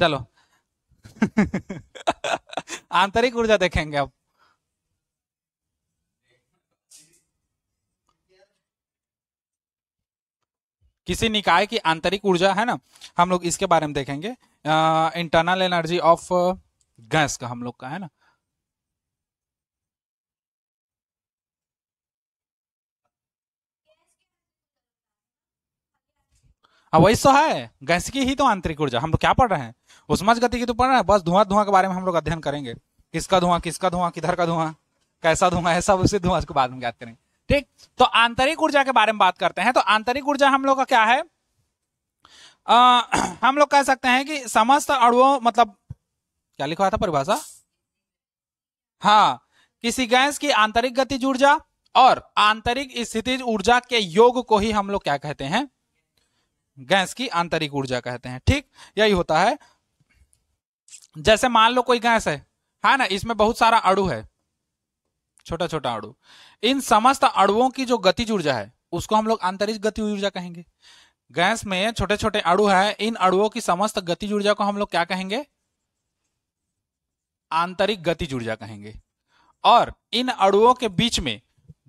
चलो। आंतरिक ऊर्जा देखेंगे अब। किसी निकाय की आंतरिक ऊर्जा है ना, हम लोग इसके बारे में देखेंगे। इंटरनल एनर्जी ऑफ गैस का हम लोग का है ना। हाँ वही तो है, गैस की ही तो आंतरिक ऊर्जा। हम लोग क्या पढ़ रहे हैं, उष्माज गति की तो पढ़ रहे हैं, बस धुआं धुआं के बारे में हम लोग अध्ययन करेंगे। किसका धुआं, किधर का धुआं, कैसा धुआं है, सब उसी धुआं को बाद में याद करेंगे। ठीक। तो आंतरिक ऊर्जा के बारे में बात करते हैं। तो आंतरिक ऊर्जा हम लोग का क्या है, हम लोग कह सकते हैं कि समस्त अणुओं, मतलब क्या लिखा हुआ था परिभाषा, हाँ, किसी गैस की आंतरिक गतिज ऊर्जा और आंतरिक स्थितिज ऊर्जा के योग को ही हम लोग क्या कहते हैं, गैस की आंतरिक ऊर्जा कहते हैं। ठीक, यही होता है। जैसे मान लो कोई गैस है ना, इसमें बहुत सारा अणु है, छोटा छोटा अणु। इन समस्त अणुओं की जो गतिज ऊर्जा है उसको हम लोग आंतरिक गति ऊर्जा कहेंगे। गैस में छोटे छोटे अणु है, इन अणुओं की समस्त गतिज ऊर्जा को हम लोग क्या कहेंगे, आंतरिक गतिज ऊर्जा कहेंगे। और इन अणुओं के बीच में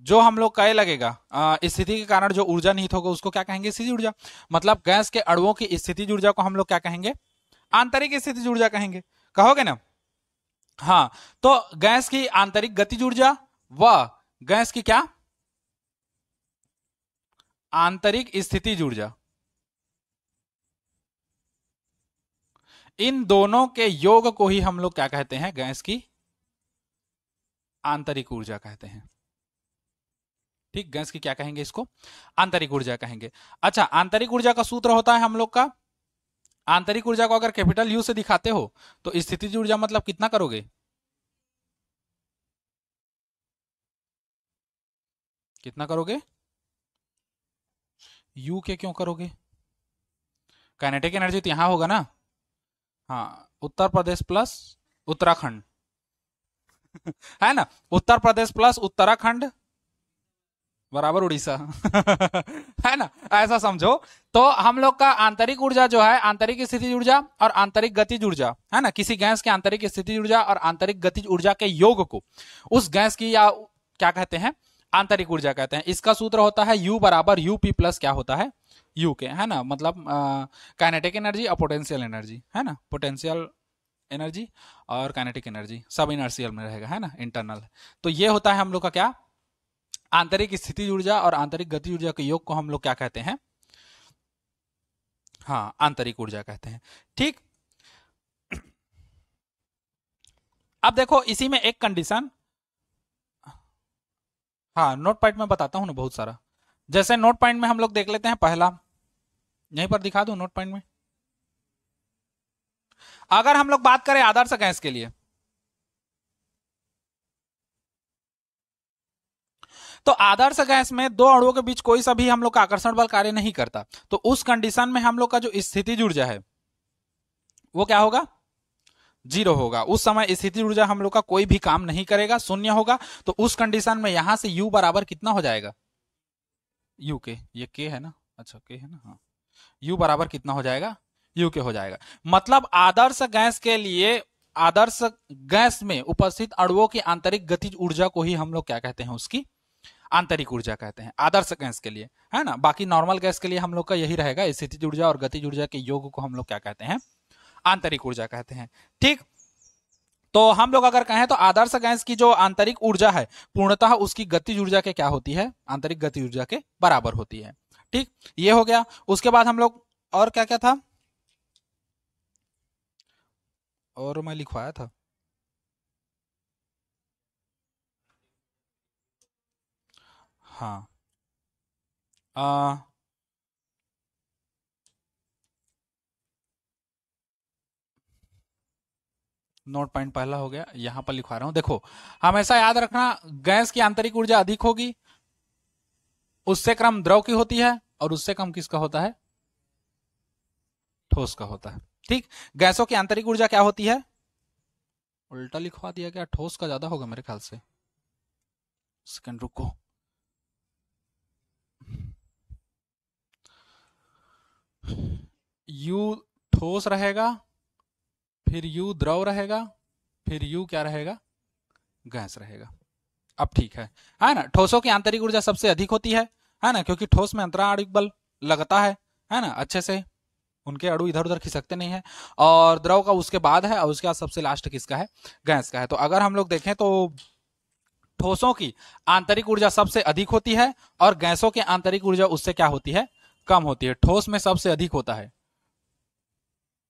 जो हम लोग कहे लगेगा स्थिति के कारण जो ऊर्जा निहित होगा उसको क्या कहेंगे, स्थिति ऊर्जा। मतलब गैस के अणुओं की स्थिति ऊर्जा को हम लोग क्या कहेंगे, आंतरिक स्थिति ऊर्जा कहेंगे। कहोगे ना। हाँ, तो गैस की आंतरिक गतिज ऊर्जा व गैस की क्या, आंतरिक स्थितिज ऊर्जा, इन दोनों के योग को ही हम लोग क्या कहते हैं, गैस की आंतरिक ऊर्जा कहते हैं। ठीक, गैस की क्या कहेंगे, इसको आंतरिक ऊर्जा कहेंगे। अच्छा, आंतरिक ऊर्जा का सूत्र होता है हम लोग का, आंतरिक ऊर्जा को अगर कैपिटल यू से दिखाते हो तो स्थितिज ऊर्जा मतलब कितना करोगे, कितना करोगे, यू के क्यों करोगे, काइनेटिक एनर्जी तो यहां होगा ना। हाँ, उत्तर प्रदेश प्लस उत्तराखंड, है ना, उत्तर प्रदेश प्लस उत्तराखंड बराबर उड़ीसा। है ना, ऐसा समझो। तो हम लोग का आंतरिक ऊर्जा जो है, आंतरिक स्थिति ऊर्जा और आंतरिक गतिज ऊर्जा, है ना, किसी गैस की आंतरिक स्थिति ऊर्जा और आंतरिक गतिज ऊर्जा के योग को उस गैस की या क्या कहते हैं, आंतरिक ऊर्जा कहते हैं। इसका सूत्र होता है यू बराबर यू पी प्लस क्या होता है, यू के, है ना, मतलब काइनेटिक एनर्जी और पोटेंशियल एनर्जी, है ना, पोटेंशियल एनर्जी और काइनेटिक एनर्जी सब इनर्शियल में रहेगा, है ना, इंटरनल। तो ये होता है हम लोग का क्या, आंतरिक स्थिति ऊर्जा और आंतरिक गति ऊर्जा के योग को हम लोग क्या कहते हैं, हाँ, आंतरिक ऊर्जा कहते हैं। ठीक। अब देखो इसी में एक कंडीशन, हाँ नोट पॉइंट में बताता हूं ना बहुत सारा। जैसे नोट पॉइंट में हम लोग देख लेते हैं पहला, यहीं पर दिखा दूं नोट पॉइंट में। अगर हम लोग बात करें आदर्श गैस के लिए, तो आदर्श गैस में दो अणुओं के बीच कोई सा भी हम लोग का आकर्षण बल कार्य नहीं करता। तो उस कंडीशन में हम लोग का जो स्थिति ऊर्जा है वो क्या होगा, जीरो होगा। उस समय स्थिति ऊर्जा हम लोग का कोई भी काम नहीं करेगा, शून्य होगा। तो उस कंडीशन में यहां से u बराबर कितना हो जाएगा, यू के, ये के है ना, अच्छा के है ना, हाँ, u बराबर कितना हो जाएगा, यू के हो जाएगा। मतलब आदर्श गैस के लिए, आदर्श गैस में उपस्थित अणुओं की आंतरिक गतिज ऊर्जा को ही हम लोग क्या कहते हैं, उसकी आंतरिक ऊर्जा कहते हैं, आदर्श गैस के लिए, है ना। बाकी नॉर्मल गैस के लिए हम लोग का यही रहेगा, स्थितिज ऊर्जा और गतिज ऊर्जा के योग को हम लोग क्या कहते हैं, आंतरिक ऊर्जा कहते हैं। ठीक। तो हम लोग अगर कहें तो आदर्श गैस की जो आंतरिक ऊर्जा है पूर्णतः उसकी गतिज ऊर्जा के क्या होती है, आंतरिक गति ऊर्जा के बराबर होती है। ठीक, ये हो गया। उसके बाद हम लोग और क्या क्या था, और मैं लिखवाया था, हाँ, आ, नोट पॉइंट पहला हो गया, यहां पर लिखवा रहा हूं। देखो हमेशा याद रखना, गैस की आंतरिक ऊर्जा अधिक होगी, उससे क्रम द्रव की होती है, और उससे कम किसका होता है, ठोस का होता है। ठीक, गैसों की आंतरिक ऊर्जा क्या होती है, उल्टा लिखवा दिया क्या, ठोस का ज्यादा होगा मेरे ख्याल से, सेकंड रुको, यू ठोस रहेगा फिर U द्रव रहेगा, फिर U क्या रहेगा, गैस रहेगा। अब ठीक है ना। ठोसों की आंतरिक ऊर्जा सबसे अधिक होती है ना, क्योंकि ठोस में अंतराणविक बल लगता है ना, अच्छे से उनके अणु इधर उधर खिसकते नहीं है। और द्रव का उसके बाद है, और उसके बाद सबसे लास्ट किसका है, गैस का है। तो अगर हम लोग देखें तो ठोसों की आंतरिक ऊर्जा सबसे अधिक होती है और गैसों की आंतरिक ऊर्जा उससे क्या होती है, कम होती है। ठोस में सबसे अधिक होता है,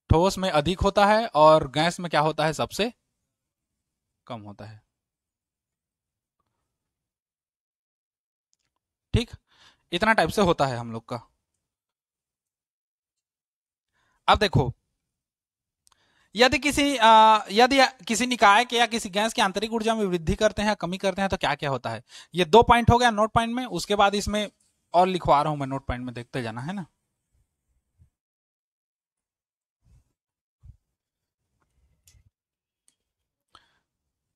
ठोस में अधिक होता है, और गैस में क्या होता है, सबसे कम होता है। ठीक, इतना टाइप से होता है हम लोग का। अब देखो, यदि किसी निकाय के या किसी गैस की आंतरिक ऊर्जा में वृद्धि करते हैं, कमी करते हैं, तो क्या क्या होता है। ये 2 पॉइंट हो गया नोट पॉइंट में, उसके बाद इसमें और लिखवा रहा हूं मैं नोट पॉइंट में, देखते जाना है ना।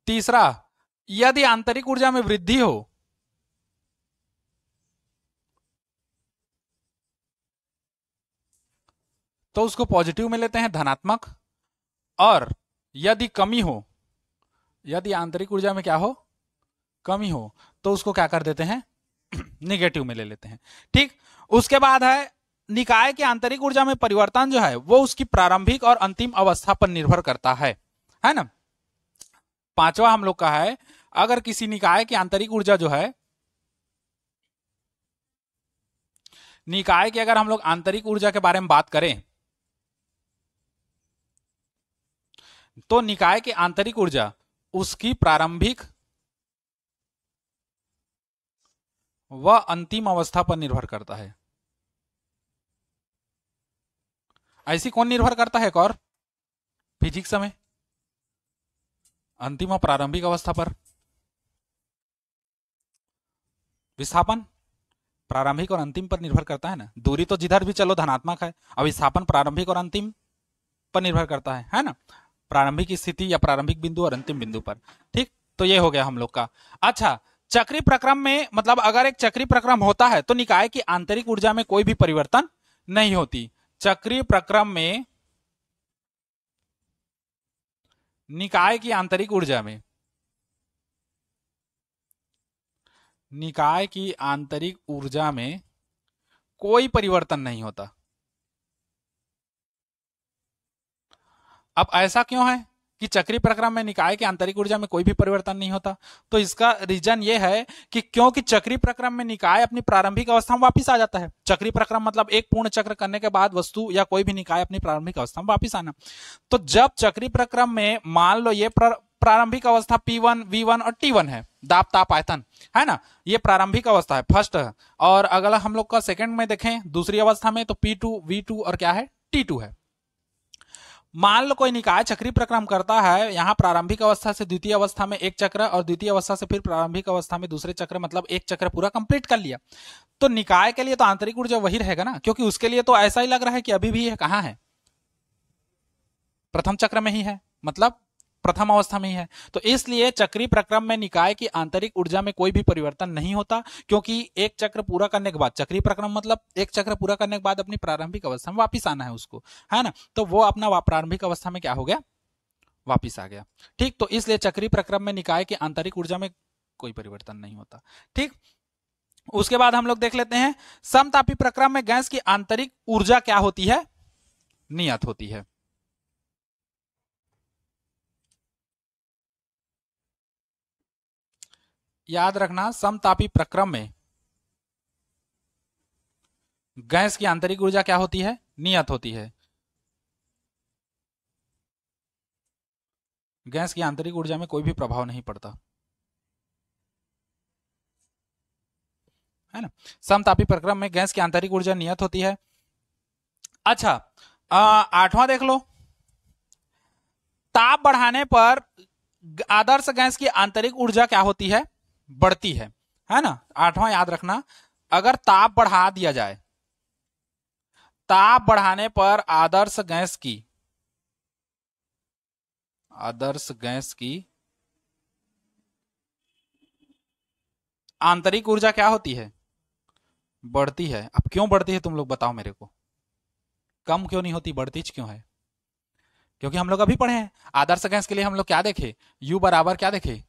तीसरा, यदि आंतरिक ऊर्जा में वृद्धि हो तो उसको पॉजिटिव में लेते हैं, धनात्मक। और यदि कमी हो, यदि आंतरिक ऊर्जा में क्या हो, कमी हो, तो उसको क्या कर देते हैं, निगेटिव में ले लेते हैं। ठीक, उसके बाद है निकाय की आंतरिक ऊर्जा में परिवर्तन जो है वो उसकी प्रारंभिक और अंतिम अवस्था पर निर्भर करता है ना। पांचवा हम लोग का है, अगर किसी निकाय की आंतरिक ऊर्जा जो है, निकाय की अगर हम लोग आंतरिक ऊर्जा के बारे में बात करें, तो निकाय की आंतरिक ऊर्जा उसकी प्रारंभिक व अंतिम अवस्था पर निर्भर करता है। ऐसी कौन निर्भर करता है, एक और फिजिक्स में, अंतिम और प्रारंभिक अवस्था पर। विस्थापन प्रारंभिक और अंतिम पर निर्भर करता है ना, दूरी तो जिधर भी चलो धनात्मक है, अब विस्थापन प्रारंभिक और अंतिम पर निर्भर करता है ना, प्रारंभिक स्थिति या प्रारंभिक बिंदु और अंतिम बिंदु पर। ठीक, तो ये हो गया हम लोग का। अच्छा, चक्रीय प्रक्रम में, मतलब अगर एक चक्रीय प्रक्रम होता है तो निकाय की आंतरिक ऊर्जा में कोई भी परिवर्तन नहीं होती। चक्रीय प्रक्रम में निकाय की आंतरिक ऊर्जा में, निकाय की आंतरिक ऊर्जा में कोई परिवर्तन नहीं होता। अब ऐसा क्यों है कि चक्रीय प्रक्रम में निकाय की आंतरिक ऊर्जा में कोई भी परिवर्तन नहीं होता, तो इसका रीजन ये है कि क्योंकि चक्रीय प्रक्रम में निकाय अपनी प्रारंभिक अवस्था में वापस आ जाता है। चक्रीय प्रक्रम मतलब एक पूर्ण चक्र करने के बाद वस्तु या कोई भी निकाय अपनी प्रारंभिक अवस्था में वापस आना। तो जब चक्रीय प्रक्रम में मान लो ये प्रारंभिक अवस्था P1, V1 और T1 है, दाब ताप आयतन, है ना, ये प्रारंभिक अवस्था है फर्स्ट है। और अगला हम लोग का सेकंड में देखें दूसरी अवस्था में, तो P2, V2 और क्या है, T2 है। मान लो कोई निकाय चक्रीय प्रक्रम करता है, यहां प्रारंभिक अवस्था से द्वितीय अवस्था में एक चक्र और द्वितीय अवस्था से फिर प्रारंभिक अवस्था में दूसरे चक्र, मतलब एक चक्र पूरा कंप्लीट कर लिया। तो निकाय के लिए तो आंतरिक ऊर्जा वही रहेगा ना, क्योंकि उसके लिए तो ऐसा ही लग रहा है कि अभी भी है, कहां है, प्रथम चक्र में ही है, मतलब प्रथम अवस्था में ही है। तो इसलिए चक्रीय प्रक्रम में निकाय की आंतरिक ऊर्जा में कोई भी परिवर्तन नहीं होता, क्योंकि एक चक्र पूरा करने के बाद, चक्रीय प्रक्रम मतलब एक चक्र पूरा करने के बाद अपनी प्रारंभिक अवस्था में वापिस आना है उसको, है ना, तो वो अपना प्रारंभिक अवस्था में क्या हो गया, वापिस आ गया। ठीक, तो इसलिए चक्रीय प्रक्रम में निकाय की आंतरिक ऊर्जा में कोई परिवर्तन नहीं होता। ठीक, उसके बाद हम लोग देख लेते हैं समतापी प्रक्रम में गैस की आंतरिक ऊर्जा क्या होती है, नियत होती है। याद रखना, समतापी प्रक्रम में गैस की आंतरिक ऊर्जा क्या होती है, नियत होती है। गैस की आंतरिक ऊर्जा में कोई भी प्रभाव नहीं पड़ता, है ना। समतापी प्रक्रम में गैस की आंतरिक ऊर्जा नियत होती है। अच्छा, आठवां देख लो, ताप बढ़ाने पर आदर्श गैस की आंतरिक ऊर्जा क्या होती है, बढ़ती है ना। आठवां याद रखना, अगर ताप बढ़ा दिया जाए, ताप बढ़ाने पर आदर्श गैस की आंतरिक ऊर्जा क्या होती है, बढ़ती है। अब क्यों बढ़ती है तुम लोग बताओ मेरे को, कम क्यों नहीं होती, बढ़ती क्यों है। क्योंकि हम लोग अभी पढ़े हैं आदर्श गैस के लिए हम लोग क्या देखे, U बराबर क्या देखे,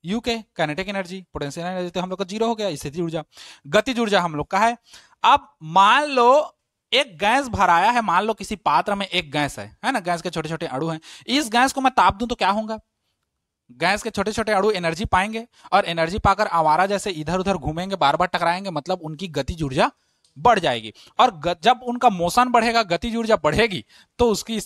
U के काइनेटिक एनर्जी, पोटेंशियल एनर्जी, तो हम लोग का जीरो हो गया, स्थितिज ऊर्जा। गतिज ऊर्जा हम लोग का है, अब मान लो एक गैस भराया है, मान लो किसी पात्र में एक गैस है ना, गैस के छोटे छोटे अणु हैं, इस गैस को मैं ताप दूं तो क्या होगा, गैस के छोटे छोटे अणु एनर्जी पाएंगे और एनर्जी पाकर आवारा जैसे इधर उधर घूमेंगे, बार बार टकराएंगे, मतलब उनकी गतिज ऊर्जा बढ़ जाएगी, और जब उनका मोशन बढ़ेगा, गतिज ऊर्जा बढ़ेगी, तो उसकी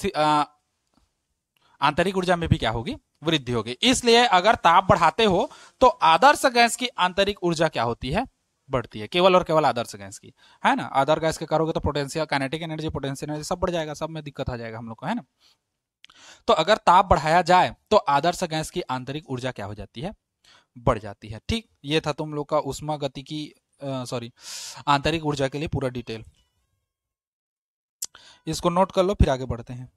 आंतरिक ऊर्जा में भी क्या होगी, वृद्धि होगी। इसलिए अगर ताप बढ़ाते हो तो आदर्श गैस की आंतरिक ऊर्जा क्या होती है, बढ़ती है, केवल और केवल आदर्श गैस की, है ना। अदर गैस के करोगे तो potential, kinetic energy, potential energy सब बढ़ जाएगा, सब में दिक्कत आ जाएगा हम लोग को, है ना। तो अगर ताप बढ़ाया जाए तो आदर्श गैस की आंतरिक ऊर्जा क्या हो जाती है, बढ़ जाती है। ठीक, ये था तुम लोग का उष्मा गति की सॉरी आंतरिक ऊर्जा के लिए पूरा डिटेल, इसको नोट कर लो, फिर आगे बढ़ते हैं।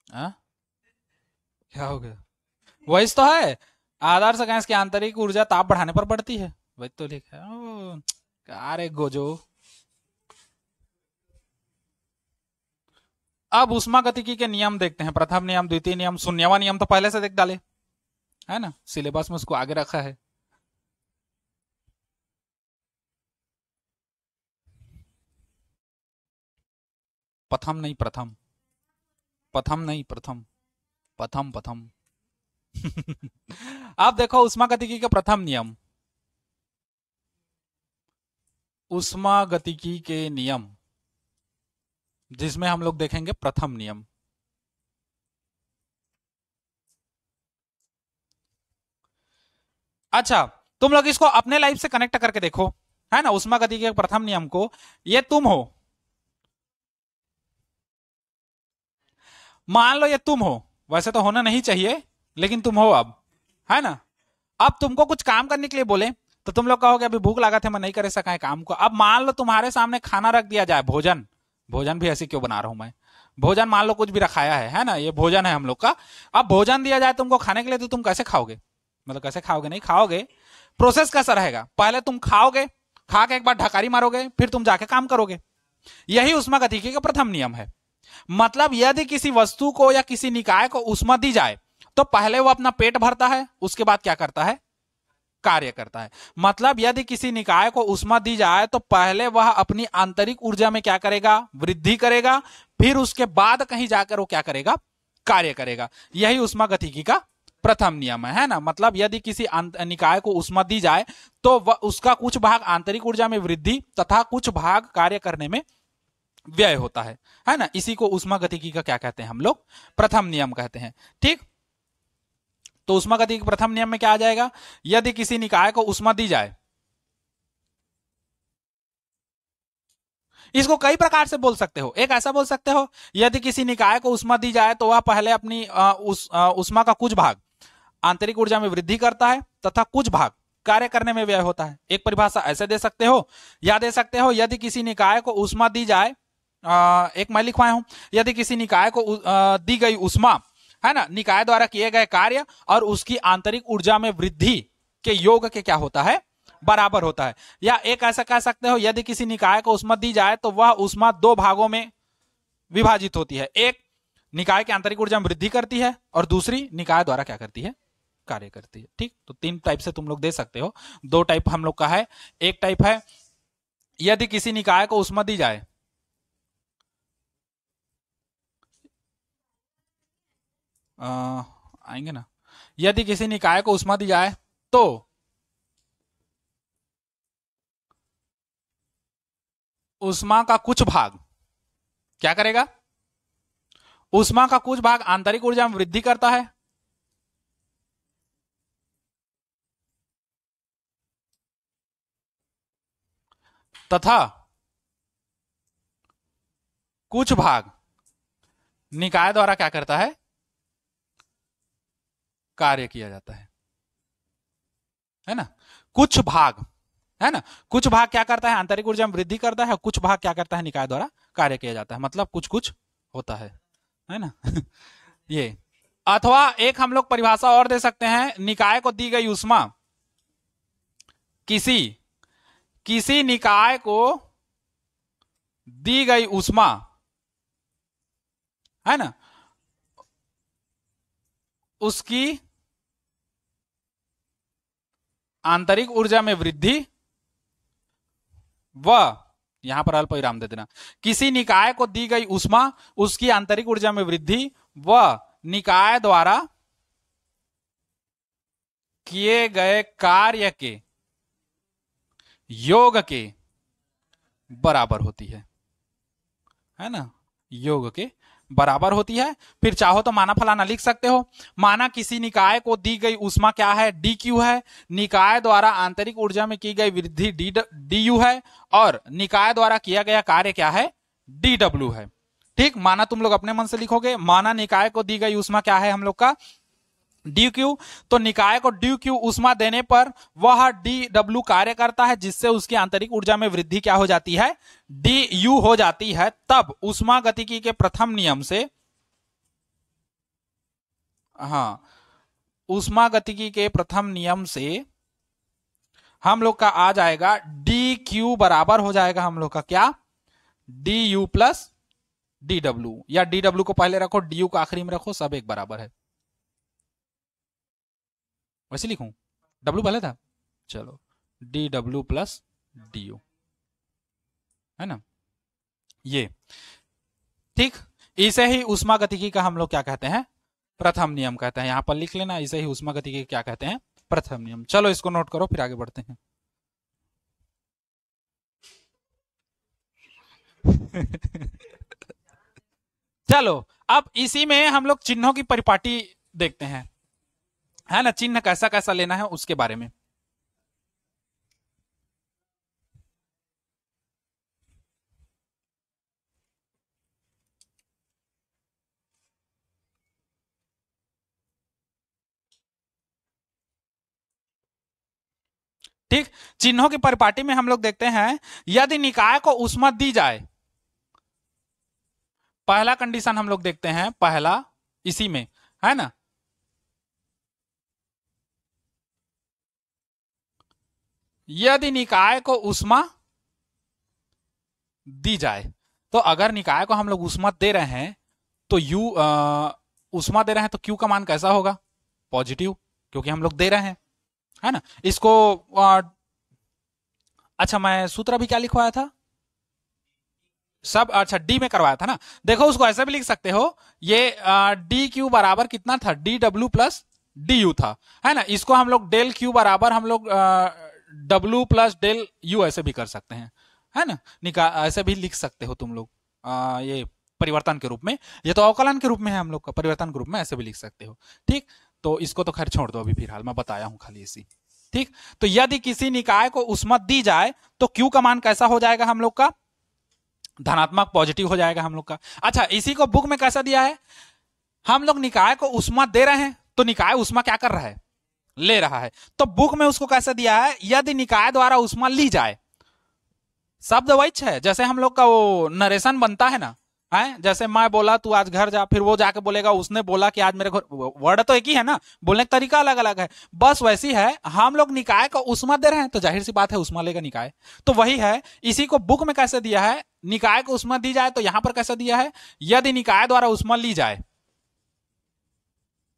आ? क्या हो गया, वही तो है, आदर्श गैस की आंतरिक ऊर्जा ताप बढ़ाने पर बढ़ती है, वही तो लिखा है। अरे गोजो, अब उष्मागतिकी के नियम देखते हैं, प्रथम नियम, द्वितीय नियम, शून्यवा नियम तो पहले से देख डाले, है ना, सिलेबस में उसको आगे रखा है। प्रथम नहीं प्रथम, प्रथम नहीं प्रथम, प्रथम प्रथम। अब देखो उष्मागतिकी के प्रथम नियम, उष्मागतिकी के नियम, जिसमें हम लोग देखेंगे प्रथम नियम। अच्छा, तुम लोग इसको अपने लाइफ से कनेक्ट करके देखो, है ना, उष्मागतिकी के प्रथम नियम को, ये तुम हो, मान लो ये तुम हो, वैसे तो होना नहीं चाहिए, लेकिन तुम हो अब, है ना। अब तुमको कुछ काम करने के लिए बोले तो तुम लोग कहोगे अभी भूख लगा थे, मैं नहीं कर सका है काम को। अब मान लो तुम्हारे सामने खाना रख दिया जाए, भोजन, भोजन भी ऐसे क्यों बना रहा हूं मैं, भोजन मान लो कुछ भी रखाया है ना, ये भोजन है हम लोग का। अब भोजन दिया जाए तुमको खाने के लिए, तो तुम कैसे खाओगे, मतलब कैसे खाओगे, नहीं खाओगे, प्रोसेस कैसा रहेगा, पहले तुम खाओगे, खा के एक बार ढकारी मारोगे, फिर तुम जाके काम करोगे। यही उष्मागतिकी का प्रथम नियम है। मतलब यदि किसी वस्तु को या किसी निकाय को उष्मा दी जाए तो पहले वो अपना पेट भरता है, उसके बाद क्या करता है, कार्य करता है। मतलब यदि किसी निकाय को उष्मा दी जाए तो पहले वह अपनी आंतरिक ऊर्जा में क्या करेगा, वृद्धि करेगा, फिर उसके बाद कहीं जाकर वो क्या करेगा, कार्य करेगा। यही उष्मागतिकी का प्रथम नियम है ना। मतलब यदि किसी निकाय को उष्मा दी जाए तो वह उसका कुछ भाग आंतरिक ऊर्जा में वृद्धि तथा कुछ भाग कार्य करने में व्यय होता है ना। इसी को उष्मागतिकी का क्या कहते हैं हम लोग, प्रथम नियम कहते हैं। ठीक, तो उष्मागतिकी के प्रथम नियम में क्या आ जाएगा, यदि किसी निकाय को उष्मा दी जाए, इसको कई प्रकार से बोल सकते हो। एक ऐसा बोल सकते हो, यदि किसी निकाय को उष्मा दी जाए तो वह पहले अपनी उष्मा का कुछ भाग आंतरिक ऊर्जा में वृद्धि करता है तथा कुछ भाग कार्य करने में व्यय होता है। एक परिभाषा ऐसे दे सकते हो, या दे सकते हो यदि किसी निकाय को उष्मा दी जाए, एक मैं लिखवाया हूं, यदि किसी निकाय को दी गई उष्मा, है ना, निकाय द्वारा किए गए कार्य और उसकी आंतरिक ऊर्जा में वृद्धि के योग के क्या होता है, बराबर होता है। या एक ऐसा कह सकते हो, यदि किसी निकाय को उष्मा दी जाए तो वह उष्मा दो भागों में विभाजित होती है, एक निकाय की आंतरिक ऊर्जा में वृद्धि करती है और दूसरी निकाय द्वारा क्या करती है, कार्य करती है। ठीक, तो तीन टाइप से तुम लोग दे सकते हो, दो टाइप हम लोग का है। एक टाइप है यदि किसी निकाय को उष्मा दी जाए, आएंगे ना, यदि किसी निकाय को उष्मा दी जाए तो उष्मा का कुछ भाग क्या करेगा, उष्मा का कुछ भाग आंतरिक ऊर्जा में वृद्धि करता है तथा कुछ भाग निकाय द्वारा क्या करता है, कार्य किया जाता है ना। कुछ भाग, है ना, कुछ भाग क्या करता है, आंतरिक ऊर्जा में वृद्धि करता है, कुछ भाग क्या करता है, निकाय द्वारा कार्य किया जाता है, मतलब कुछ कुछ होता है। है ना। ये अथवा एक हम लोग परिभाषा और दे सकते हैं, निकाय को दी गई ऊष्मा, किसी निकाय को दी गई ऊष्मा, है ना, उसकी आंतरिक ऊर्जा में वृद्धि व, यहां पर अल्प विराम दे देना, किसी निकाय को दी गई ऊष्मा उसकी आंतरिक ऊर्जा में वृद्धि व निकाय द्वारा किए गए कार्य के योग के बराबर होती है ना, योग के बराबर होती है। फिर चाहो तो माना फलाना लिख सकते हो। माना किसी निकाय को दी गई ऊष्मा क्या है, डी क्यू है, निकाय द्वारा आंतरिक ऊर्जा में की गई वृद्धि डी यू है, और निकाय द्वारा किया गया कार्य क्या है, डी डब्ल्यू है। ठीक, माना तुम लोग अपने मन से लिखोगे। माना निकाय को दी गई ऊष्मा क्या है हम लोग का, डी क्यू, तो निकाय को डी क्यू ऊष्मा देने पर वह डी डब्ल्यू कार्य करता है, जिससे उसकी आंतरिक ऊर्जा में वृद्धि क्या हो जाती है, डी यू हो जाती है। तब ऊष्मा गतिकी के प्रथम नियम से, हाँ, ऊष्मा गतिकी के प्रथम नियम से हम लोग का आ जाएगा डी क्यू बराबर हो जाएगा हम लोग का क्या, D you plus D W, या डी डब्ल्यू को पहले रखो, डी यू को आखिरी में रखो, सब एक बराबर है। वैसे लिखूं, डब्ल्यू पहले था, चलो D W plus D you, है ना, ये ठीक। इसे ही ऊष्मा गतिकी का हम लोग क्या कहते हैं, प्रथम नियम कहते हैं। यहां पर लिख लेना, इसे ही ऊष्मा गतिकी क्या कहते हैं, प्रथम नियम। चलो इसको नोट करो, फिर आगे बढ़ते हैं। चलो अब इसी में हम लोग चिन्हों की परिपाटी देखते हैं, है ना, चिन्ह कैसा कैसा लेना है उसके बारे में। ठीक, चिन्हों की परिपाटी में हम लोग देखते हैं, यदि निकाय को ऊष्मा दी जाए, पहला कंडीशन हम लोग देखते हैं, पहला इसी में, है ना, यदि निकाय को ऊष्मा दी जाए, तो अगर निकाय को हम लोग ऊष्मा दे रहे हैं तो यू ऊष्मा दे रहे हैं तो क्यू का मान कैसा होगा, पॉजिटिव, क्योंकि हम लोग दे रहे हैं, है ना। इसको अच्छा, मैं सूत्र भी क्या लिखवाया था, सब अच्छा डी में करवाया था ना। देखो उसको ऐसे भी लिख सकते हो, ये डी क्यू बराबर कितना था, D W plus D you था, है ना। इसको हम लोग डेल क्यू बराबर हम लोग डब्ल्यू प्लस डेल यू ऐसे भी कर सकते हैं, है ना, ऐसे भी लिख सकते हो तुम लोग, ये परिवर्तन के रूप में, ये तो अवकलन के रूप में है हम लोग का, परिवर्तन के रूप में ऐसे भी लिख सकते हो। ठीक, तो इसको तो खैर छोड़ दो अभी फिलहाल, मैं बताया हूं खाली इसी। ठीक, तो यदि किसी निकाय को ऊष्मा दी जाए तो क्यू का मान कैसा हो जाएगा हम लोग का, धनात्मक, पॉजिटिव हो जाएगा हम लोग का। अच्छा, इसी को बुक में कैसा दिया है, हम लोग निकाय को ऊष्मा दे रहे हैं तो निकाय ऊष्मा क्या कर रहा है, ले रहा है, तो बुक में उसको कैसे दिया है, यदि निकाय द्वारा ऊष्मा ली जाए, शब्द वही है जैसे हम लोग का वो नरेशन बनता है ना, है, जैसे मैं बोला तू आज घर जा, फिर वो जाके बोलेगा उसने बोला कि आज मेरे घर, वर्ड तो एक ही है ना, बोलने का तरीका अलग अलग है, बस वैसी है। हम लोग निकाय को ऊष्मा दे रहे हैं तो जाहिर सी बात है ऊष्मा लेगा निकाय, तो वही है। इसी को बुक में कैसे दिया है, निकाय को ऊष्मा दी जाए, तो यहां पर कैसे दिया है, यदि निकाय द्वारा ऊष्मा ली जाए,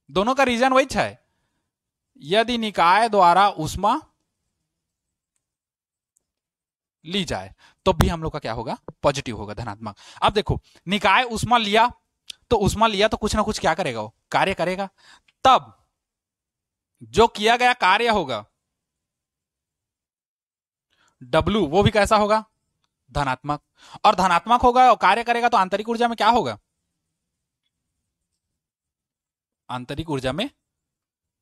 दोनों का रीजन वही है, यदि निकाय द्वारा ऊष्मा ली जाए तो भी हम लोग का क्या होगा, पॉजिटिव होगा, धनात्मक। अब देखो, निकाय ऊष्मा लिया तो ऊष्मा लिया तो कुछ ना कुछ क्या करेगा, वो कार्य करेगा, तब जो किया गया कार्य होगा W, वो भी कैसा होगा, धनात्मक, और धनात्मक होगा और कार्य करेगा तो आंतरिक ऊर्जा में क्या होगा, आंतरिक ऊर्जा में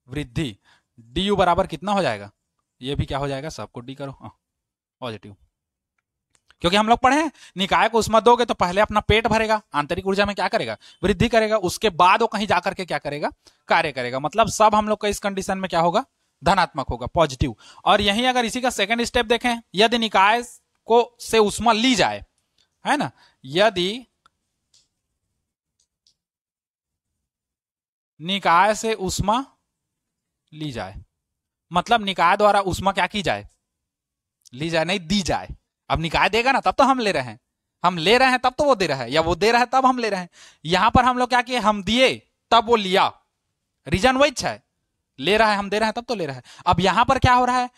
वृद्धि, डी बराबर कितना हो जाएगा, ये भी क्या हो जाएगा, सबको डी करो, पॉजिटिव, क्योंकि हम लोग पढ़े हैं निकाय को ऊष्मा दोगे तो पहले अपना पेट भरेगा, आंतरिक ऊर्जा में क्या करेगा, वृद्धि करेगा, उसके बाद वो कहीं जाकर के क्या करेगा, कार्य करेगा, मतलब सब हम लोग का इस कंडीशन में क्या होगा, धनात्मक होगा, पॉजिटिव। और यही अगर इसी का सेकंड स्टेप देखें, यदि निकाय को से ऊष्मा ली जाए, है ना, यदि निकाय से ऊष्मा ली जाए, मतलब निकाय द्वारा ऊष्मा क्या की जाए, ली जाए, नहीं दी जाए। अब निकाय देगा ना तब तो हम ले रहे हैं, हम ले रहे हैं तब तो वो दे रहा है, या वो दे रहा है तब हम ले रहे हैं। यहां पर हम लोग क्या किए, हम दिए तब वो लिया, रीजन वही है, ले रहा है, हम दे रहे हैं तब तो ले रहा है। अब यहां पर क्या हो रहा है,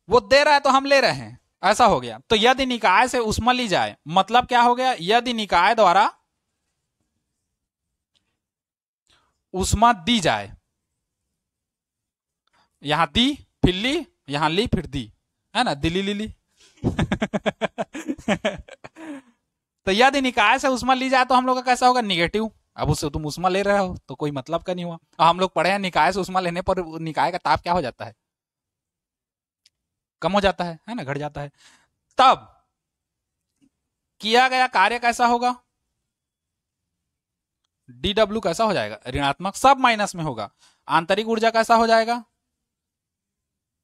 वो दे रहा है तो हम ले रहे हैं, ऐसा हो गया। तो यदि निकाय से ऊष्मा ली जाए, मतलब क्या हो गया, यदि निकाय द्वारा ऊष्मा दी जाए, यहां दी फिर ली, यहां ली फिर दी, है ना, दिली ली ली। तो यदि निकाय से ऊष्मा ली जाए तो हम लोग का कैसा होगा, निगेटिव। अब उससे तुम ऊष्मा ले रहे हो तो कोई मतलब का नहीं हुआ। और हम लोग पढ़े हैं निकाय से ऊष्मा लेने पर निकाय का ताप क्या हो जाता है, कम हो जाता है ना, घट जाता है। तब किया गया कार्य कैसा होगा, dw कैसा हो जाएगा, ऋणात्मक, सब माइनस में होगा। आंतरिक ऊर्जा कैसा हो जाएगा,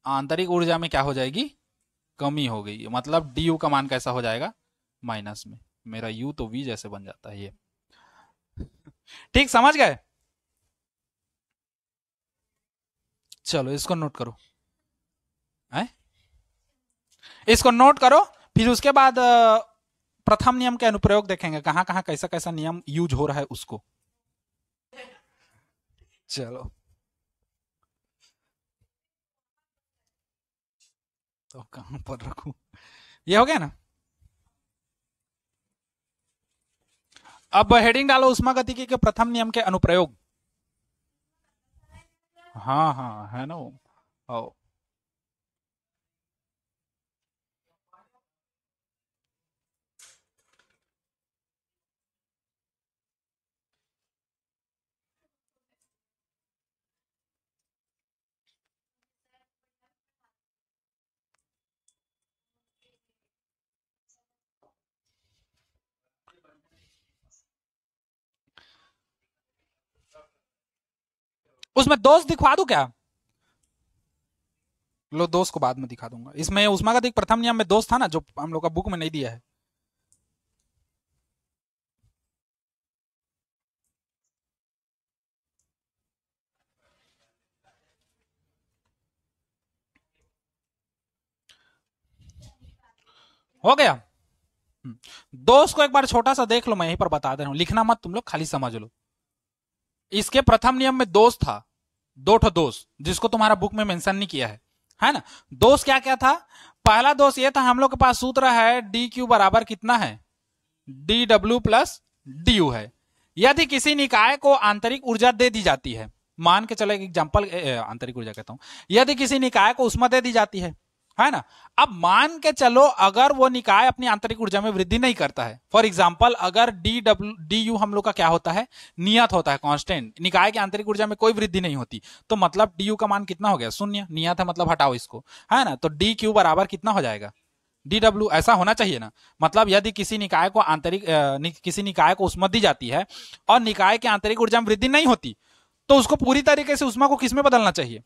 आंतरिक ऊर्जा में क्या हो जाएगी, कमी हो गई, मतलब du का मान कैसा हो जाएगा, माइनस में। मेरा u तो v जैसे बन जाता है ये। ठीक, समझ गए। चलो इसको नोट करो, है? इसको नोट करो, फिर उसके बाद प्रथम नियम के अनुप्रयोग देखेंगे, कहां कहां कैसा कैसा नियम यूज हो रहा है उसको। चलो तो कहां पर रखूं, ये हो गया ना। अब हेडिंग डालो उष्मागतिकी के प्रथम नियम के अनुप्रयोग। हाँ हाँ है ना वो। आओ। उसमें दोष दिखवा दूं क्या, लो दोष को बाद में दिखा दूंगा। इसमें उष्मागतिक प्रथम नियम में दोष था ना, जो हम लोग का बुक में नहीं दिया है। हो गया। दोष को एक बार छोटा सा देख लो, मैं यहीं पर बता दे रहा हूं, लिखना मत तुम लोग, खाली समझ लो। इसके प्रथम नियम में दोष था, दो ठो दोष, जिसको तुम्हारा बुक में मेंशन नहीं किया है ना। दोष क्या क्या था, पहला दोष ये था, हम लोग के पास सूत्र है डी क्यू बराबर कितना है, D W plus D you है। यदि किसी निकाय को आंतरिक ऊर्जा दे दी जाती है, मान के चलो एक एग्जांपल, आंतरिक ऊर्जा कहता हूं, यदि किसी निकाय को उष्मा दे दी जाती है ना। अब मान के चलो अगर वो निकाय अपनी आंतरिक ऊर्जा में वृद्धि नहीं करता है, फॉर एग्जांपल अगर डी यू हम लोग का क्या होता है, नियत होता है, कांस्टेंट, निकाय की आंतरिक ऊर्जा में कोई वृद्धि नहीं होती, तो मतलब डी यू का मान कितना हो गया, शून्य, नियत है मतलब हटाओ इसको, है ना। तो डी क्यू बराबर कितना हो जाएगा, डी डब्ल्यू, ऐसा होना चाहिए ना। मतलब यदि किसी निकाय को किसी निकाय को उष्मा दी जाती है और निकाय की आंतरिक ऊर्जा में वृद्धि नहीं होती, तो उसको पूरी तरीके से उष्मा को किस में बदलना चाहिए,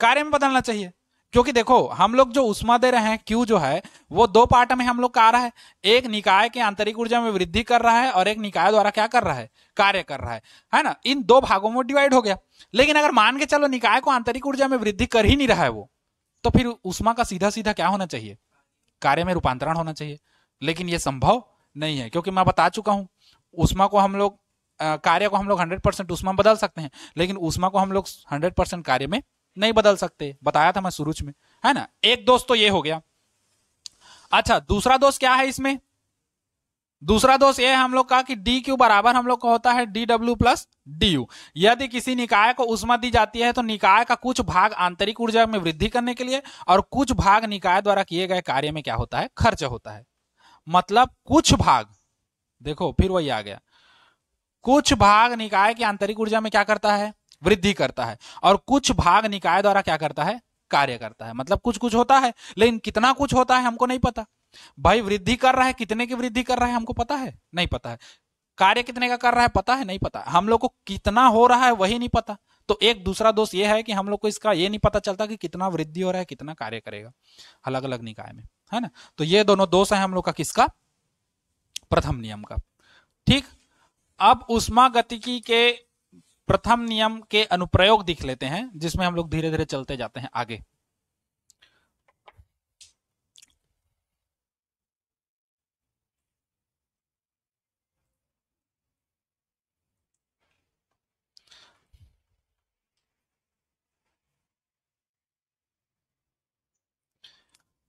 कार्य में बदलना चाहिए। क्योंकि देखो हम लोग जो उष्मा दे रहे हैं क्यू जो है वो दो पार्ट में हम लोग का आ रहा है, एक निकाय के आंतरिक ऊर्जा में वृद्धि कर रहा है और एक निकाय द्वारा क्या कर रहा है, कार्य कर रहा है ना। इन दो भागों में डिवाइड हो गया। लेकिन अगर मान के चलो निकाय को आंतरिक ऊर्जा में वृद्धि कर ही नहीं रहा है वो, तो फिर उष्मा का सीधा सीधा क्या होना चाहिए, कार्य में रूपांतरण होना चाहिए। लेकिन ये संभव नहीं है, क्योंकि मैं बता चुका हूं, उष्मा को हम लोग कार्य को हम लोग 100% उष्मा बदल सकते हैं, लेकिन उष्मा को हम लोग 100% कार्य में नहीं बदल सकते, बताया था मैं शुरू में, है ना। एक दोष तो ये हो गया। अच्छा, दूसरा दोष क्या है इसमें, दूसरा दोष ये है हम लोग का कि डी क्यू बराबर हम लोग का होता है D W plus D you. यदि किसी निकाय को उष्मा दी जाती है तो निकाय का कुछ भाग आंतरिक ऊर्जा में वृद्धि करने के लिए और कुछ भाग निकाय द्वारा किए गए कार्य में क्या होता है, खर्च होता है। मतलब कुछ भाग, देखो फिर वही आ गया, कुछ भाग निकाय की आंतरिक ऊर्जा में क्या करता है, वृद्धि करता है, और कुछ भाग निकाय द्वारा क्या करता है, कार्य करता है। मतलब कुछ कुछ होता है, लेकिन कितना कुछ होता है हमको नहीं पता। भाई वृद्धि कर रहा है, कितने की वृद्धि कर रहा है हमको पता है, नहीं पता है। कार्य कितने का कर रहा है पता है, नहीं पता। हम लोग को कितना हो रहा है वही नहीं पता। तो एक दूसरा दोष ये है कि हम लोग को इसका ये नहीं पता चलता कि कितना वृद्धि हो रहा है, कितना कार्य करेगा अलग अलग निकाय में, है ना। तो ये दोनों दोष है हम लोग का किसका, प्रथम नियम का। ठीक, अब उष्मागतिकी के प्रथम नियम के अनुप्रयोग दिख लेते हैं, जिसमें हम लोग धीरे धीरे चलते जाते हैं आगे।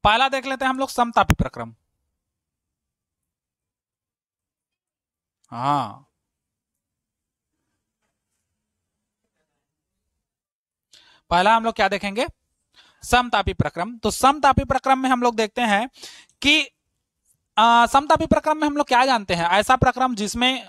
पहला देख लेते हैं हम लोग समतापी प्रक्रम। हाँ, पहला हम लोग क्या देखेंगे, समतापी प्रक्रम। तो समतापी प्रक्रम में हम लोग देखते हैं कि समतापी प्रक्रम में हम लोग क्या जानते हैं, ऐसा प्रक्रम जिसमें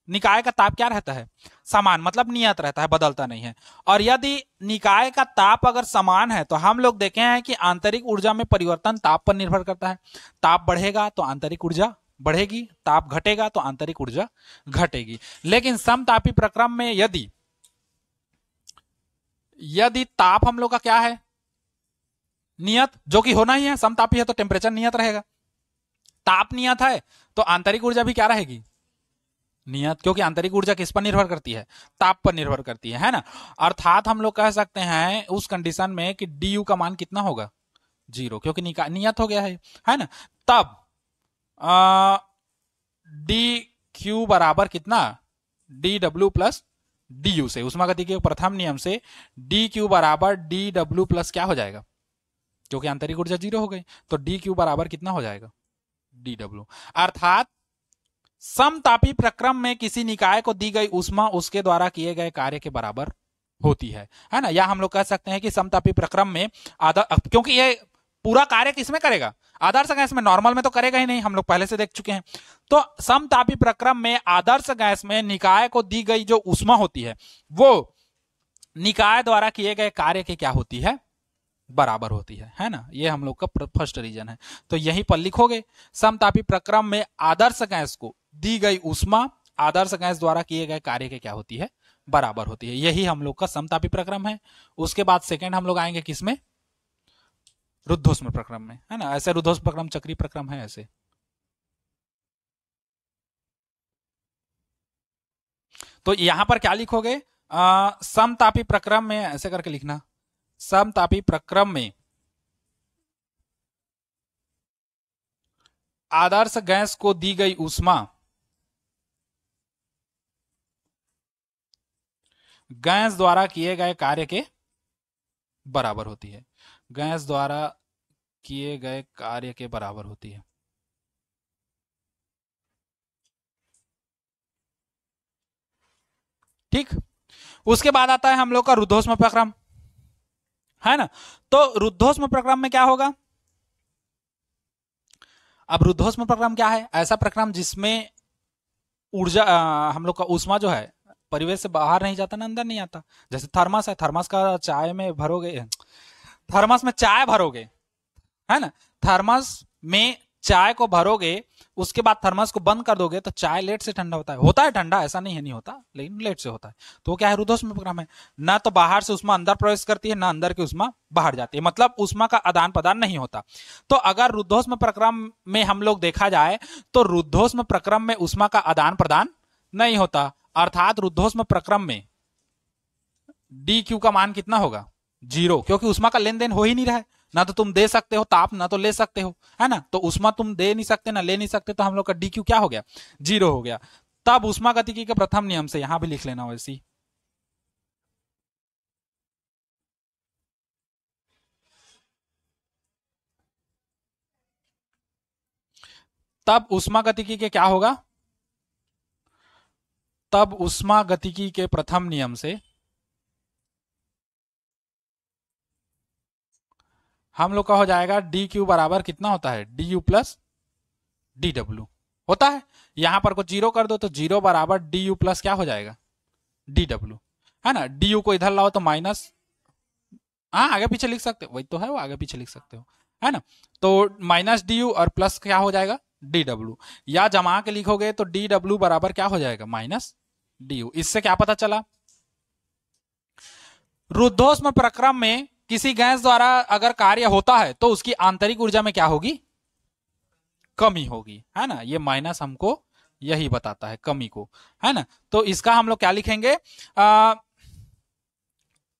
निकाय का ताप क्या रहता है, समान, मतलब नियत रहता है, बदलता नहीं है। और यदि निकाय का ताप अगर समान है तो हम लोग देखे हैं कि आंतरिक ऊर्जा में परिवर्तन ताप पर निर्भर करता है। ताप बढ़ेगा तो आंतरिक ऊर्जा बढ़ेगी, ताप घटेगा तो आंतरिक ऊर्जा घटेगी। लेकिन समतापी प्रक्रम में यदि ताप हम लोग का क्या है, नियत, जो कि होना ही है, समतापी है तो टेम्परेचर नियत रहेगा। ताप नियत है तो आंतरिक ऊर्जा भी क्या रहेगी, नियत, क्योंकि आंतरिक ऊर्जा किस पर निर्भर करती है, ताप पर निर्भर करती है ना। अर्थात हम लोग कह सकते हैं उस कंडीशन में कि डी यू का मान कितना होगा, 0, क्योंकि नियत हो गया है ना। तब डी क्यू बराबर कितना, D W plus D you से, उष्मागतिकी के प्रथम नियम से डी क्यू बराबर डी डब्ल्यू प्लस क्या हो जाएगा, क्योंकि आंतरिक ऊर्जा 0 हो गई, तो डी क्यू बराबर कितना हो जाएगा, डी डब्ल्यू। अर्थात समतापी प्रक्रम में किसी निकाय को दी गई ऊष्मा उसके द्वारा किए गए कार्य के बराबर होती है ना। या हम लोग कह सकते हैं कि समतापी प्रक्रम में क्योंकि ये पूरा कार्य किसमें करेगा, आदर्श गैस में, नॉर्मल में तो करेगा ही नहीं, हम लोग पहले से देख चुके हैं। तो समतापी प्रक्रम में आदर्श गैस में निकाय को दी गई जो ऊष्मा होती है वो निकाय द्वारा किए गए कार्य की क्या होती है, बराबर होती है ना। ये हम लोग का फर्स्ट रीजन है। तो यहीं पर लिखोगे, समतापी प्रक्रम में आदर्श गैस को दी गई ऊष्मा आदर्श गैस द्वारा किए गए कार्य के क्या होती है, बराबर होती है। यही हम लोग का समतापी प्रक्रम है। उसके बाद सेकंड हम लोग आएंगे किसमें, रुद्धोष्म प्रक्रम में, है ना। ऐसे रुद्धोष्म प्रक्रम चक्रीय प्रक्रम है ऐसे। तो यहां पर क्या लिखोगे, समतापी प्रक्रम में ऐसे करके लिखना, समतापी प्रक्रम में आदर्श गैस को दी गई ऊष्मा गैस द्वारा किए गए कार्य के बराबर होती है, गैस द्वारा किए गए कार्य के बराबर होती है। ठीक, उसके बाद आता है हम लोग का रुद्धोष्म प्रक्रम, है ना। तो रुद्धोष्म प्रक्रम में क्या होगा, अब रुद्धोष्म प्रक्रम क्या है, ऐसा प्रक्रम जिसमें ऊर्जा हम लोग का ऊष्मा जो है परिवेश से बाहर नहीं जाता ना, अंदर नहीं आता। जैसे थर्मस है, थर्मस का चाय में भरोगे, थर्मस में चाय भरोगे, है ना, थर्मस में चाय को भरोगे, उसके बाद थर्मस को बंद कर दोगे तो चाय लेट से ठंडा होता है ठंडा, ऐसा नहीं है नहीं होता, लेकिन लेट से होता है। तो क्या है, रुद्धोष्म प्रक्रम है, ना तो बाहर से उष्मा अंदर प्रवेश करती है, ना अंदर की उष्मा बाहर जाती है, मतलब उष्मा का आदान प्रदान नहीं होता। तो अगर रुद्धोष्म प्रक्रम में हम लोग देखा जाए तो रुद्धोष्म प्रक्रम में उष्मा का आदान प्रदान नहीं होता, अर्थात रुद्धोष्म प्रक्रम में डी क्यू का मान कितना होगा, 0, क्योंकि उष्मा का लेन देन हो ही नहीं रहा है। ना तो तुम दे सकते हो ताप, ना तो ले सकते हो, है ना। तो उष्मा तुम दे नहीं सकते ना ले नहीं सकते, तो हम लोग का डी क्यू क्या हो गया, 0 हो गया। तब उष्मा गतिकी के प्रथम नियम से यहां भी लिख लेना वैसी, तब उष्मा गतिकी के क्या होगा, तब उष्मा गतिकी के प्रथम नियम से हम लोग का हो जाएगा डी क्यू बराबर कितना होता है, D you plus D W होता है। यहां पर को 0 कर दो तो 0 बराबर डी यू प्लस क्या हो जाएगा, डी डब्ल्यू, है ना। डी यू को इधर लाओ तो माइनस, हाँ आगे पीछे लिख सकते हो, वही तो है, वो आगे पीछे लिख सकते हो, है ना। तो माइनस डी यू और प्लस क्या हो जाएगा, डी डब्ल्यू, या जमा के लिखोगे तो डी डब्ल्यू बराबर क्या हो जाएगा, माइनस डी यू। इससे क्या पता चला, रुद्धोष्म प्रक्रम में किसी गैस द्वारा अगर कार्य होता है तो उसकी आंतरिक ऊर्जा में क्या होगी, कमी होगी, है ना। ये माइनस हमको यही बताता है कमी को, है ना। तो इसका हम लोग क्या लिखेंगे, आ,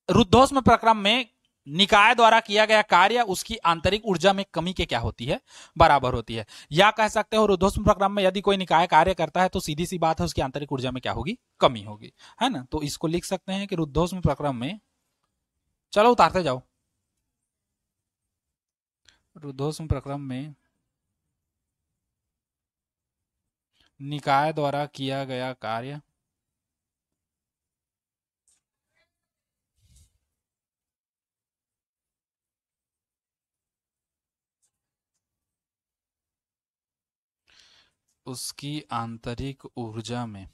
रुद्धोष्म प्रक्रम में निकाय द्वारा किया गया कार्य उसकी आंतरिक ऊर्जा में कमी के क्या होती है, बराबर होती है। या कह सकते हो रुद्धोष्म प्रक्रम में यदि कोई निकाय कार्य करता है तो सीधी सी बात है उसकी आंतरिक ऊर्जा में क्या होगी, कमी होगी, है ना। तो इसको लिख सकते हैं कि रुद्धोष्म प्रक्रम में, चलो उतारते जाओ, रुद्धोष्म प्रक्रम में निकाय द्वारा किया गया कार्य उसकी आंतरिक ऊर्जा में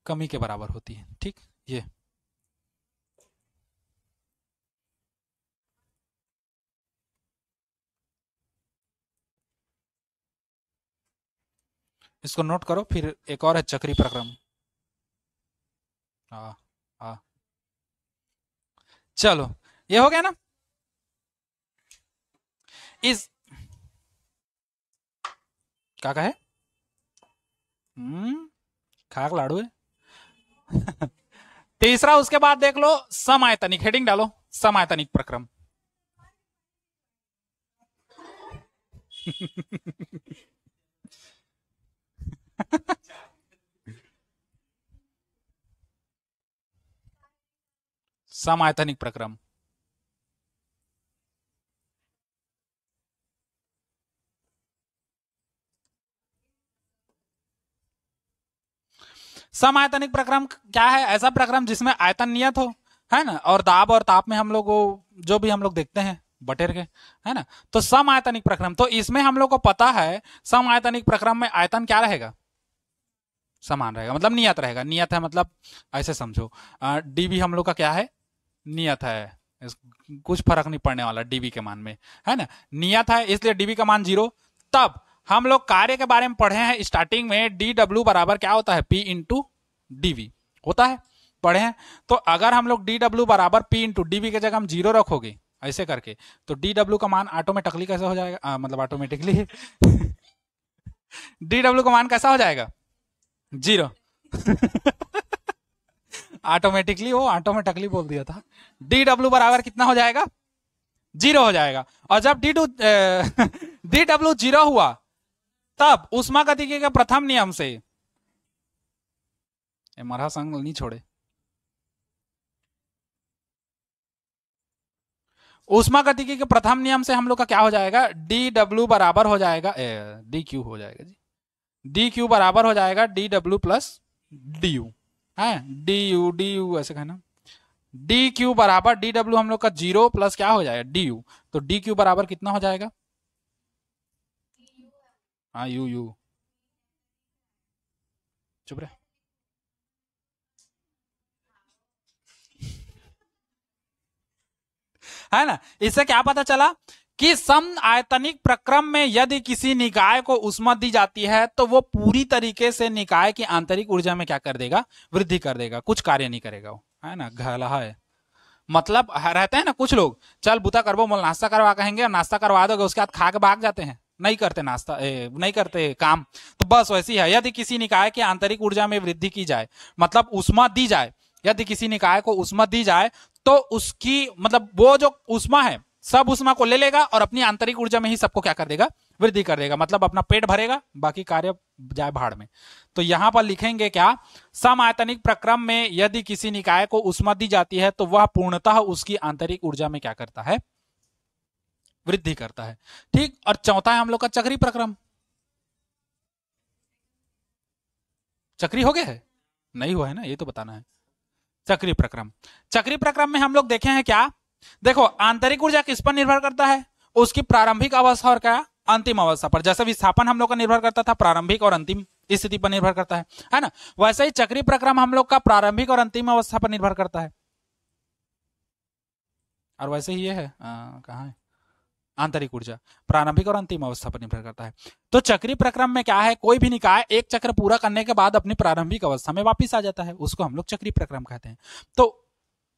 कमी के बराबर होती है। ठीक, ये इसको नोट करो। फिर एक और है चक्री प्रक्रम। हाँ हाँ, चलो ये हो गया ना। इस क्या कहे, खाक लाड़ू है। तीसरा, उसके बाद देख लो समायतनिक, हेडिंग डालो समायतनिक प्रक्रम। समायतनिक प्रक्रम, समायतनिक प्रक्रम क्या है, ऐसा प्रक्रम जिसमें आयतन नियत हो, है ना, और दाब और ताप में हम लोग जो भी हम लोग देखते हैं बटेर के, है ना। तो समायतनिक प्रक्रम, तो इसमें हम लोग को पता है समायतनिक प्रक्रम में आयतन क्या रहेगा, समान रहेगा, मतलब नियत रहेगा। नियत है मतलब ऐसे समझो, डीबी हम लोग का क्या है, नियत है, कुछ फर्क नहीं पड़ने वाला डीबी के मान में, है ना। नियत है इसलिए डीबी का मान 0। तब हम लोग कार्य के बारे में पढ़े हैं स्टार्टिंग में, डी डब्ल्यू बराबर क्या होता है, पी इंटू डीवी होता है, पढ़े हैं। तो अगर हम लोग डी डब्ल्यू बराबर पी इंटू डीवी की जगह हम 0 रखोगे ऐसे करके, तो डी डब्ल्यू का मान ऑटोमेटिकली कैसे हो जाएगा, मतलब ऑटोमेटिकली डी डब्ल्यू का मान कैसा हो जाएगा, 0। ऑटोमेटिकली, वो ऑटोमेटिकली बोल दिया था। डी डब्ल्यू बराबर कितना हो जाएगा, 0 हो जाएगा। और जब डी डब्ल्यू 0 हुआ तब ऊष्मागतिकी के प्रथम नियम से, मरा संग नहीं छोड़े, ऊष्मागतिकी के प्रथम नियम से हम लोग का क्या हो जाएगा, डी डब्ल्यू बराबर हो जाएगा, डी क्यू हो जाएगा जी, डी क्यू बराबर हो जाएगा D W plus D you, है डी यू ऐसे कहना। डी क्यू बराबर डी डब्ल्यू हम लोग का 0 प्लस क्या हो जाएगा, डी यू। तो डी क्यू बराबर कितना हो जाएगा, हाँ यू यू, चुप रहे। है ना। इससे क्या पता चला कि सम आयतनिक प्रक्रम में यदि किसी निकाय को ऊष्मा दी जाती है तो वो पूरी तरीके से निकाय की आंतरिक ऊर्जा में क्या कर देगा, वृद्धि कर देगा, कुछ कार्य नहीं करेगा वो, है ना। घला है मतलब रहते हैं ना कुछ लोग, चल बुता करबो मोल नाश्ता करवा कहेंगे, नाश्ता करवा दोगे उसके बाद खा के भाग जाते हैं, नहीं करते नाश्ता, नहीं करते काम। तो बस वैसी है, यदि किसी निकाय की आंतरिक ऊर्जा में वृद्धि की जाए, मतलब ऊष्मा दी जाए, यदि किसी निकाय को ऊष्मा दी जाए तो उसकी मतलब वो जो ऊष्मा है सब ऊष्मा को ले लेगा और अपनी आंतरिक ऊर्जा में ही सबको क्या कर देगा, वृद्धि कर देगा, मतलब अपना पेट भरेगा, बाकी कार्य जाए भाड़ में। तो यहां पर लिखेंगे क्या, समआयतनिक प्रक्रम में यदि किसी निकाय को ऊष्मा दी जाती है तो वह पूर्णतः उसकी आंतरिक ऊर्जा में क्या करता है, वृद्धि करता है। ठीक, और चौथा है हम लोग का चक्री प्रक्रम। चक्री हो गया है, नहीं हुआ है ना, ये तो बताना है। चक्री प्रक्रम, चक्री प्रक्रम में हम लोग देखे हैं क्या, देखो आंतरिक ऊर्जा किस पर निर्भर करता है, उसकी प्रारंभिक अवस्था और क्या, अंतिम अवस्था पर। जैसे विस्थापन हम लोग का निर्भर करता था प्रारंभिक और अंतिम स्थिति पर निर्भर करता है ना, वैसे ही चक्री प्रक्रम हम लोग का प्रारंभिक और अंतिम अवस्था पर निर्भर करता है। और वैसे ही ये है कहाँ है, आंतरिक ऊर्जा प्रारंभिक और अंतिम अवस्था पर निर्भर करता है। तो चक्री प्रक्रम में क्या है, कोई भी निकाय एक चक्र पूरा करने के बाद अपनी प्रारंभिक अवस्था में वापिस आ जाता है, उसको हम लोग चक्री प्रक्रम कहते हैं। तो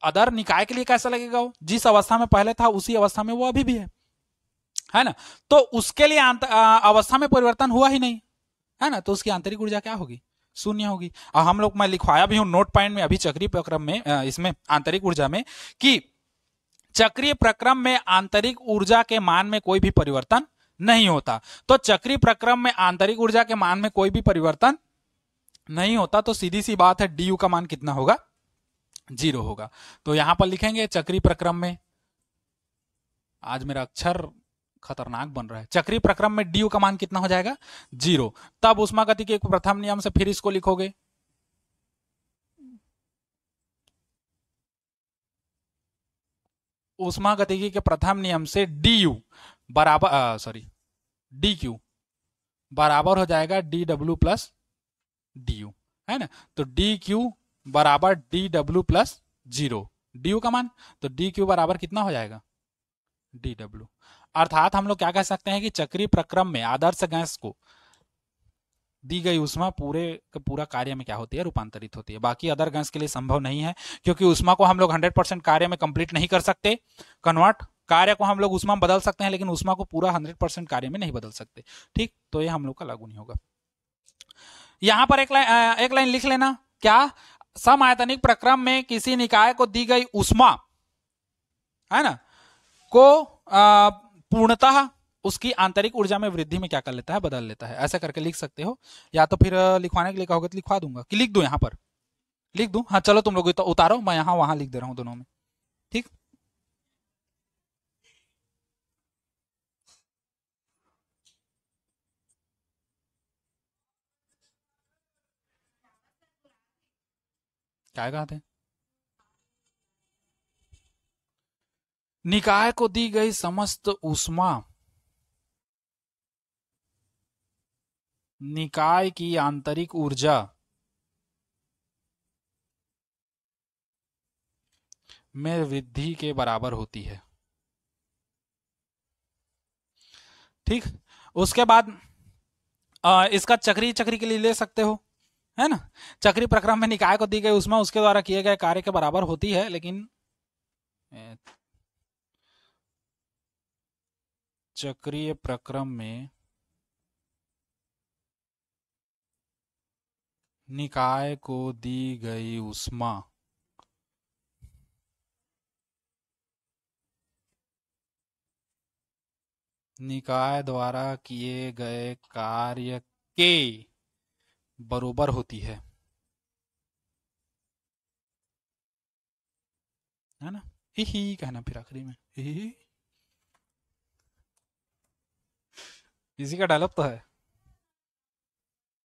अदर निकाय के लिए कैसा लगेगा? वो जिस अवस्था में पहले था उसी अवस्था में वो अभी भी है ना। तो उसके लिए अवस्था में परिवर्तन हुआ ही नहीं, है ना, तो उसकी आंतरिक ऊर्जा क्या होगी? शून्य होगी। और हम लोग, मैं लिखवाया भी हूं नोट पॉइंट में अभी चक्रीय प्रक्रम में, इसमें आंतरिक ऊर्जा में, कि चक्रीय प्रक्रम में आंतरिक ऊर्जा के मान में कोई भी परिवर्तन नहीं होता। तो चक्रीय प्रक्रम में आंतरिक ऊर्जा के मान में कोई भी परिवर्तन नहीं होता, तो सीधी सी बात है डी यू का मान कितना होगा? 0 होगा। तो यहां पर लिखेंगे चक्रीय प्रक्रम में, आज मेरा अक्षर खतरनाक बन रहा है, चक्रीय प्रक्रम में डी यू का मान कितना हो जाएगा? 0। तब ऊष्मागतिकी के प्रथम नियम से फिर इसको लिखोगे, ऊष्मागतिकी के प्रथम नियम से डी यू बराबर, सॉरी, डी क्यू बराबर हो जाएगा D W plus D you, है ना। तो डी क्यू बराबर D W plus 0, D you का मान, तो डी क्यू बराबर कितना हो जाएगा? D W. अर्थात हम लोग क्या कह सकते हैं कि चक्रीय प्रक्रम में आदर्श गैस को दी गई ऊष्मा पूरे का पूरा कार्य में क्या होती है? रूपांतरित होती है। बाकी अदर गैस के लिए संभव नहीं है, क्योंकि ऊष्मा को हम लोग 100% कार्य में कंप्लीट नहीं कर सकते कन्वर्ट। कार्य को हम लोग ऊष्मा में बदल सकते हैं, लेकिन ऊष्मा को पूरा 100% कार्य में नहीं बदल सकते। ठीक, तो ये हम लोग का लागू नहीं होगा। यहां पर एक लाइन लिख लेना, क्या? समआयतनिक प्रक्रम में किसी निकाय को दी गई ऊष्मा, है ना, को पूर्णतः उसकी आंतरिक ऊर्जा में वृद्धि में क्या कर लेता है? बदल लेता है। ऐसा करके लिख सकते हो, या तो फिर लिखवाने के लिए कहोगे तो लिखवा दूंगा, कि लिख दूं यहां पर? लिख दूं? हाँ चलो, तुम लोग तो उतारो, मैं यहां वहां लिख दे रहा हूं दोनों में। ठीक, क्या कहते हैं? निकाय को दी गई समस्त ऊष्मा निकाय की आंतरिक ऊर्जा में वृद्धि के बराबर होती है। ठीक, उसके बाद इसका चक्री चक्री के लिए ले सकते हो, है ना। चक्री प्रक्रम में निकाय को दी गई ऊष्मा उसके द्वारा किए गए कार्य के बराबर होती है, लेकिन चक्रीय प्रक्रम में निकाय को दी गई ऊष्मा निकाय द्वारा किए गए कार्य के बराबर होती है ना। ही कहना फिर आखिरी में, ही इसी का डायलॉग तो है।